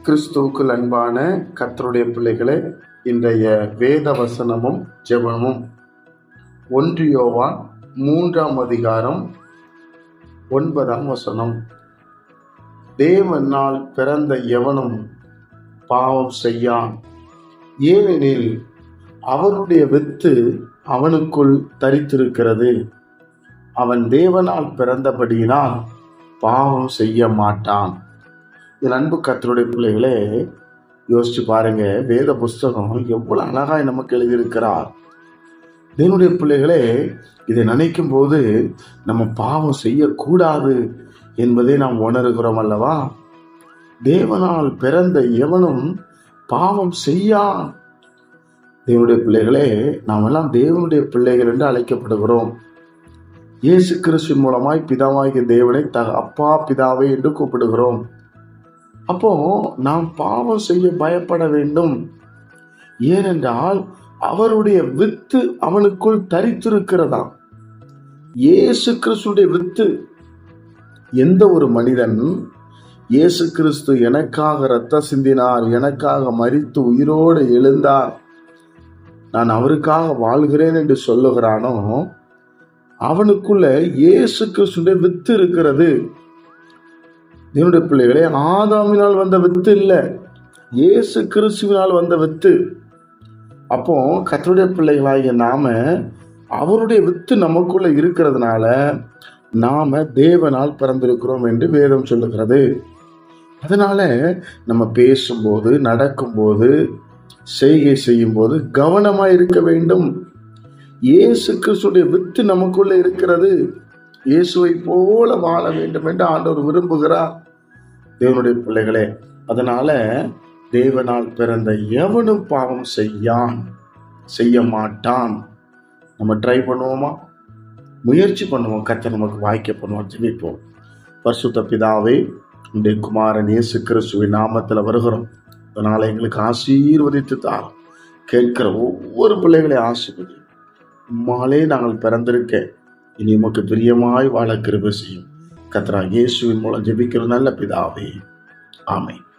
கிறிஸ்துவுக்குள் அன்பான கர்த்தருடைய பிள்ளைகளே, இன்றைய வேத வசனமும் ஜெபமும் 1 யோவான் 3ஆம் அதிகாரம் 9ஆம் வசனம். தேவனால் பிறந்த எவனும் பாவம் செய்யான், ஏனெனில் அவருடைய வித்து அவனுக்குள் தரித்திருக்கிறது. அவன் தேவனால் பிறந்தபடியினால் பாவம் செய்ய மாட்டான். என் அன்பு கர்த்தருடைய பிள்ளைகளே, யோசிச்சு பாருங்க, வேத புஸ்தகம் எவ்வளவு அழகாய் நமக்கு எழுதியிருக்கிறார். தேவனுடைய பிள்ளைகளே, இதை நினைக்கும் போது நம்ம பாவம் செய்யக்கூடாது என்பதை நாம் உணர்கிறோம் அல்லவா? தேவனால் பிறந்த எவனும் பாவம் செய்யான். தேவனுடைய பிள்ளைகளே, நாம் எல்லாம் தேவனுடைய பிள்ளைகள் என்று அழைக்கப்படுகிறோம். இயேசு கிறிஸ்து மூலமாய் பிதாவாகிய தேவனை அப்பா பிதாவை என்று கூப்பிடுகிறோம். அப்போ நாம் பாவம் செய்ய பயப்பட வேண்டும். ஏனென்றால் அவருடைய வித்து அவனுக்குள் தரித்திருக்கிறதாம். இயேசு கிறிஸ்துடைய வித்து. எந்த ஒரு மனிதன் இயேசு கிறிஸ்து எனக்காக இரத்தம் சிந்தினார், எனக்காக மரித்து உயிரோடு எழுந்தார், நான் அவருக்காக வாழ்கிறேன் என்று சொல்லுகிறானோ, அவனுக்குள்ள இயேசு கிறிஸ்துடைய வித்து இருக்கிறது. தேவனுடைய பிள்ளைகளே, ஆதாமினால் வந்த வித்து இல்லை, இயேசு கிறிஸ்துவினால் வந்த வித்து. அப்போ கர்த்தருடைய பிள்ளைகளாகிய நாம அவருடைய வித்து நமக்குள்ள இருக்கிறதுனால நாம தேவனால் பிறந்திருக்கிறோம் என்று வேதம் சொல்லுகிறது. அதனால நம்ம பேசும்போது, நடக்கும்போது, செய்கை செய்யும் போது கவனமா இருக்க வேண்டும். இயேசு கிறிஸ்துடைய வித்து நமக்குள்ள இருக்கிறது. இயேசுவை போல வாழ வேண்டும் என்று ஆண்டவர் விரும்புகிறார். தேவனுடைய பிள்ளைகளே, அதனால தேவனால் பிறந்த எவனும் பாவம் செய்ய மாட்டான். நம்ம ட்ரை பண்ணுவோமா? முயற்சி பண்ணுவோம். கர்த்தர் நமக்கு வாய்க்க பண்ணுவோம். ஜெபிப்போம். பரிசுத்த பிதாவே, உடைய குமாரன் இயேசு கிறிஸ்துவின் நாமத்தில் வருகிறோம். அதனால எங்களுக்கு ஆசீர்வதித்து தார். கேட்கிற ஒவ்வொரு பிள்ளைகளையும் ஆசீர்வதி. உம்மாலே நாங்கள் பிறந்திருக்க இனி உமக்கு பிரியமாய் வாழ கிருபை செய்யும். கர்த்தராகிய இயேசுவின் மூலம் ஜெபிக்கிற நல்ல பிதாவே, ஆமென்.